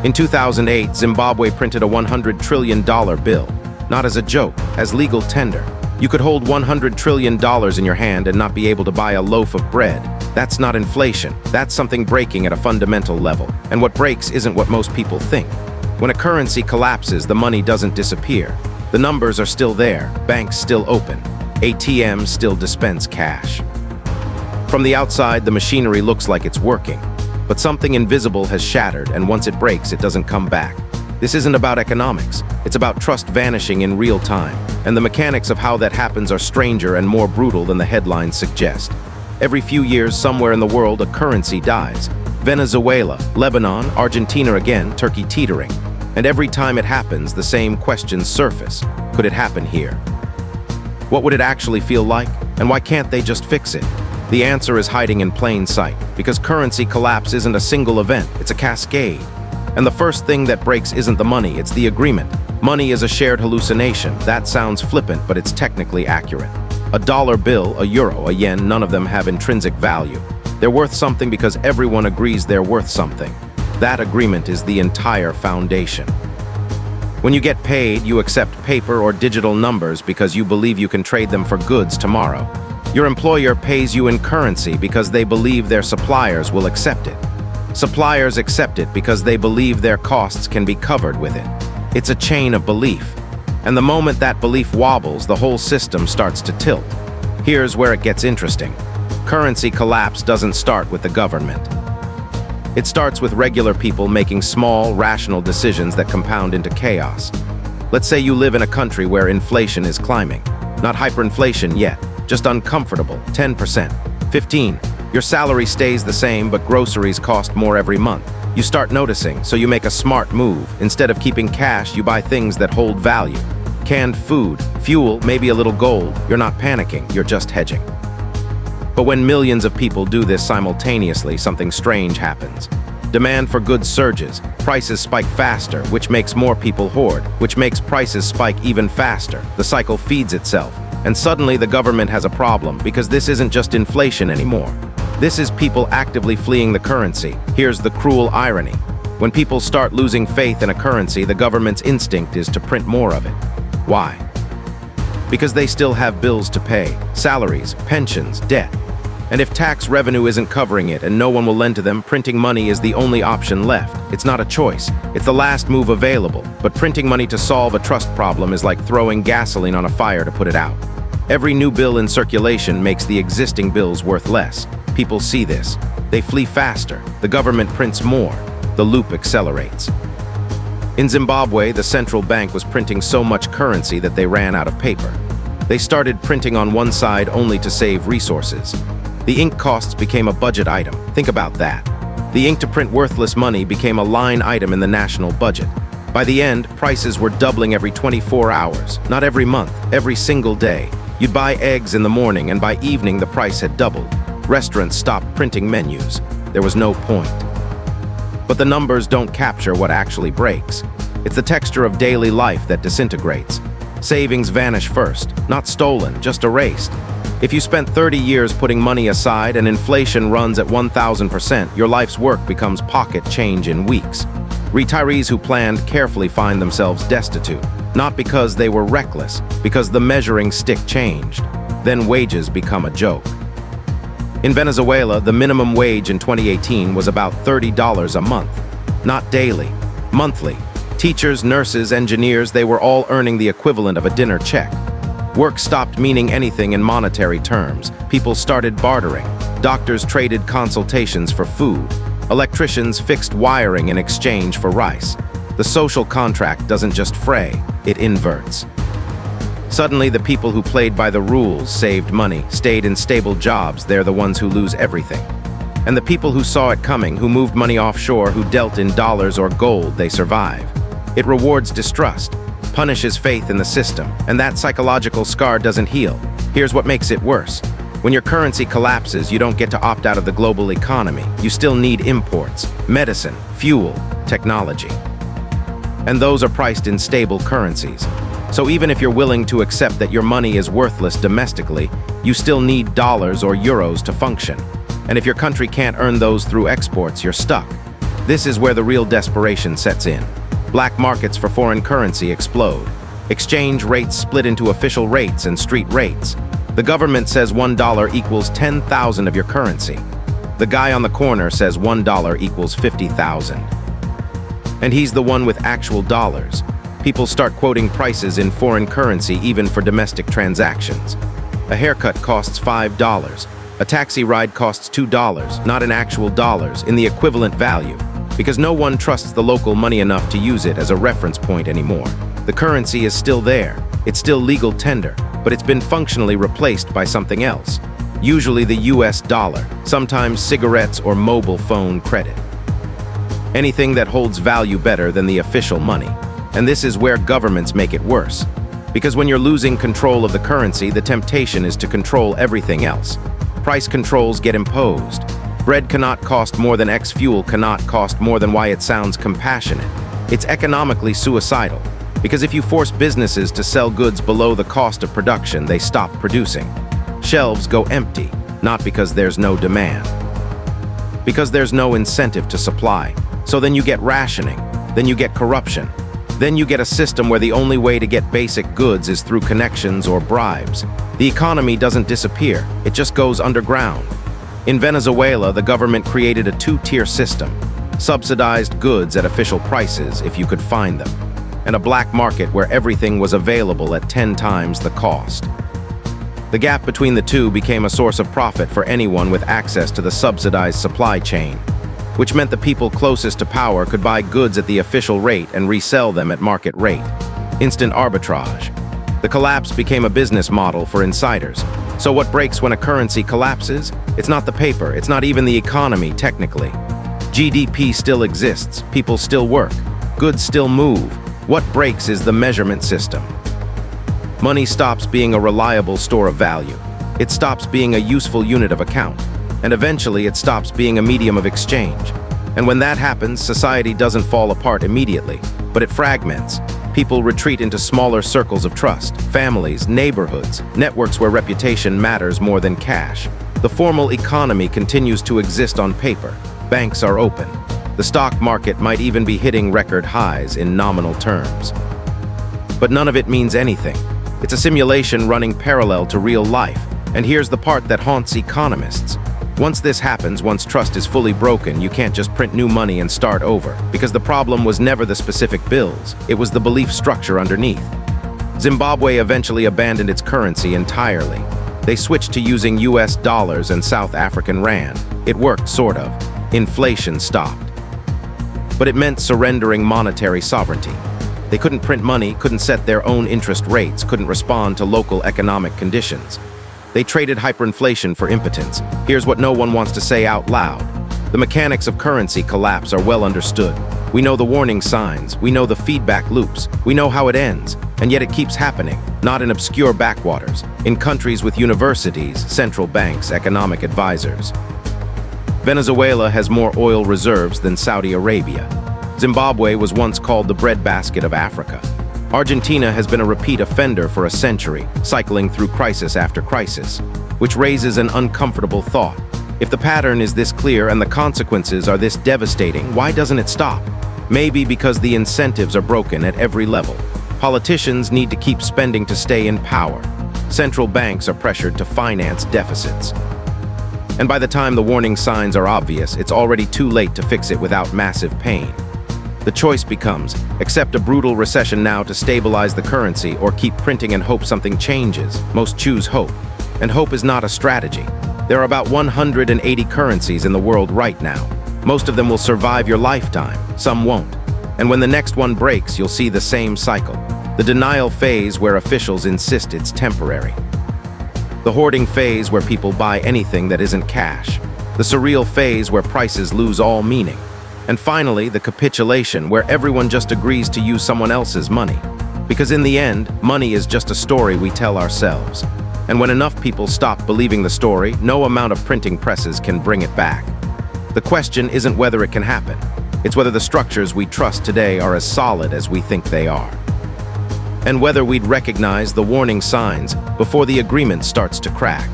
In 2008, Zimbabwe printed a $100 trillion bill, not as a joke, as legal tender. You could hold $100 trillion in your hand and not be able to buy a loaf of bread. That's not inflation. That's something breaking at a fundamental level. And what breaks isn't what most people think. When a currency collapses, the money doesn't disappear. The numbers are still there, banks still open, ATMs still dispense cash. From the outside, the machinery looks like it's working. But something invisible has shattered, and once it breaks, it doesn't come back. This isn't about economics. It's about trust vanishing in real time. And the mechanics of how that happens are stranger and more brutal than the headlines suggest. Every few years, somewhere in the world, a currency dies. Venezuela, Lebanon, Argentina again, Turkey teetering. And every time it happens, the same questions surface. Could it happen here? What would it actually feel like? And why can't they just fix it? The answer is hiding in plain sight, because currency collapse isn't a single event, it's a cascade. And the first thing that breaks isn't the money, it's the agreement. Money is a shared hallucination. That sounds flippant, but it's technically accurate. A dollar bill, a euro, a yen, none of them have intrinsic value. They're worth something because everyone agrees they're worth something. That agreement is the entire foundation. When you get paid, you accept paper or digital numbers because you believe you can trade them for goods tomorrow. Your employer pays you in currency because they believe their suppliers will accept it. Suppliers accept it because they believe their costs can be covered with it. It's a chain of belief. And the moment that belief wobbles, the whole system starts to tilt. Here's where it gets interesting. Currency collapse doesn't start with the government. It starts with regular people making small, rational decisions that compound into chaos. Let's say you live in a country where inflation is climbing. Not hyperinflation yet, just uncomfortable, 10%, 15%. Your salary stays the same, but groceries cost more every month. You start noticing, so you make a smart move. Instead of keeping cash, you buy things that hold value. Canned food, fuel, maybe a little gold. You're not panicking, you're just hedging. But when millions of people do this simultaneously, something strange happens. Demand for goods surges, prices spike faster, which makes more people hoard, which makes prices spike even faster. The cycle feeds itself. And suddenly the government has a problem, because this isn't just inflation anymore. This is people actively fleeing the currency. Here's the cruel irony. When people start losing faith in a currency, the government's instinct is to print more of it. Why? Because they still have bills to pay, salaries, pensions, debt. And if tax revenue isn't covering it and no one will lend to them, printing money is the only option left. It's not a choice. It's the last move available. But printing money to solve a trust problem is like throwing gasoline on a fire to put it out. Every new bill in circulation makes the existing bills worth less. People see this. They flee faster. The government prints more. The loop accelerates. In Zimbabwe, the central bank was printing so much currency that they ran out of paper. They started printing on one side only to save resources. The ink costs became a budget item. Think about that. The ink to print worthless money became a line item in the national budget. By the end, prices were doubling every 24 hours, not every month, every single day. You'd buy eggs in the morning, and by evening the price had doubled. Restaurants stopped printing menus. There was no point. But the numbers don't capture what actually breaks. It's the texture of daily life that disintegrates. Savings vanish first, not stolen, just erased. If you spent 30 years putting money aside and inflation runs at 1,000%, your life's work becomes pocket change in weeks. Retirees who planned carefully find themselves destitute, not because they were reckless, because the measuring stick changed. Then wages become a joke. In Venezuela, the minimum wage in 2018 was about $30 a month. Not daily, monthly. Teachers, nurses, engineers, they were all earning the equivalent of a dinner check. Work stopped meaning anything in monetary terms. People started bartering. Doctors traded consultations for food. Electricians fixed wiring in exchange for rice. The social contract doesn't just fray, it inverts. Suddenly, the people who played by the rules, saved money, stayed in stable jobs, they're the ones who lose everything. And the people who saw it coming, who moved money offshore, who dealt in dollars or gold, they survive. It rewards distrust, punishes faith in the system, and that psychological scar doesn't heal. Here's what makes it worse. When your currency collapses, you don't get to opt out of the global economy. You still need imports, medicine, fuel, technology. And those are priced in stable currencies. So even if you're willing to accept that your money is worthless domestically, you still need dollars or euros to function. And if your country can't earn those through exports, you're stuck. This is where the real desperation sets in. Black markets for foreign currency explode. Exchange rates split into official rates and street rates. The government says $1 equals 10,000 of your currency. The guy on the corner says $1 equals 50,000. And he's the one with actual dollars. People start quoting prices in foreign currency even for domestic transactions. A haircut costs $5. A taxi ride costs $2, not in actual dollars, in the equivalent value, because no one trusts the local money enough to use it as a reference point anymore. The currency is still there. It's still legal tender, but it's been functionally replaced by something else. Usually the US dollar, sometimes cigarettes or mobile phone credit. Anything that holds value better than the official money. And this is where governments make it worse. Because when you're losing control of the currency, the temptation is to control everything else. Price controls get imposed. Bread cannot cost more than X, fuel cannot cost more than Y. It sounds compassionate. It's economically suicidal. Because if you force businesses to sell goods below the cost of production, they stop producing. Shelves go empty, not because there's no demand. Because there's no incentive to supply. So then you get rationing, then you get corruption. Then you get a system where the only way to get basic goods is through connections or bribes. The economy doesn't disappear, it just goes underground. In Venezuela, the government created a two-tier system. Subsidized goods at official prices if you could find them. And a black market where everything was available at 10 times the cost. The gap between the two became a source of profit for anyone with access to the subsidized supply chain, which meant the people closest to power could buy goods at the official rate and resell them at market rate. Instant arbitrage. The collapse became a business model for insiders. So what breaks when a currency collapses? It's not the paper, it's not even the economy, technically. GDP still exists, people still work, goods still move. What breaks is the measurement system. Money stops being a reliable store of value. It stops being a useful unit of account. And eventually it stops being a medium of exchange. And when that happens, society doesn't fall apart immediately, but it fragments. People retreat into smaller circles of trust, families, neighborhoods, networks where reputation matters more than cash. The formal economy continues to exist on paper. Banks are open. The stock market might even be hitting record highs in nominal terms. But none of it means anything. It's a simulation running parallel to real life. And here's the part that haunts economists. Once this happens, once trust is fully broken, you can't just print new money and start over, because the problem was never the specific bills, it was the belief structure underneath. Zimbabwe eventually abandoned its currency entirely. They switched to using US dollars and South African rand. It worked, sort of. Inflation stopped. But it meant surrendering monetary sovereignty. They couldn't print money, couldn't set their own interest rates, couldn't respond to local economic conditions. They traded hyperinflation for impotence. Here's what no one wants to say out loud. The mechanics of currency collapse are well understood. We know the warning signs, we know the feedback loops, we know how it ends, and yet it keeps happening, not in obscure backwaters, in countries with universities, central banks, economic advisors. Venezuela has more oil reserves than Saudi Arabia. Zimbabwe was once called the breadbasket of Africa. Argentina has been a repeat offender for a century, cycling through crisis after crisis, which raises an uncomfortable thought. If the pattern is this clear and the consequences are this devastating, why doesn't it stop? Maybe because the incentives are broken at every level. Politicians need to keep spending to stay in power. Central banks are pressured to finance deficits. And by the time the warning signs are obvious, it's already too late to fix it without massive pain. The choice becomes, accept a brutal recession now to stabilize the currency, or keep printing and hope something changes. Most choose hope. And hope is not a strategy. There are about 180 currencies in the world right now. Most of them will survive your lifetime, some won't. And when the next one breaks, you'll see the same cycle. The denial phase where officials insist it's temporary. The hoarding phase where people buy anything that isn't cash. The surreal phase where prices lose all meaning. And finally, the capitulation, where everyone just agrees to use someone else's money. Because in the end, money is just a story we tell ourselves. And when enough people stop believing the story, no amount of printing presses can bring it back. The question isn't whether it can happen. It's whether the structures we trust today are as solid as we think they are. And whether we'd recognize the warning signs before the agreement starts to crack.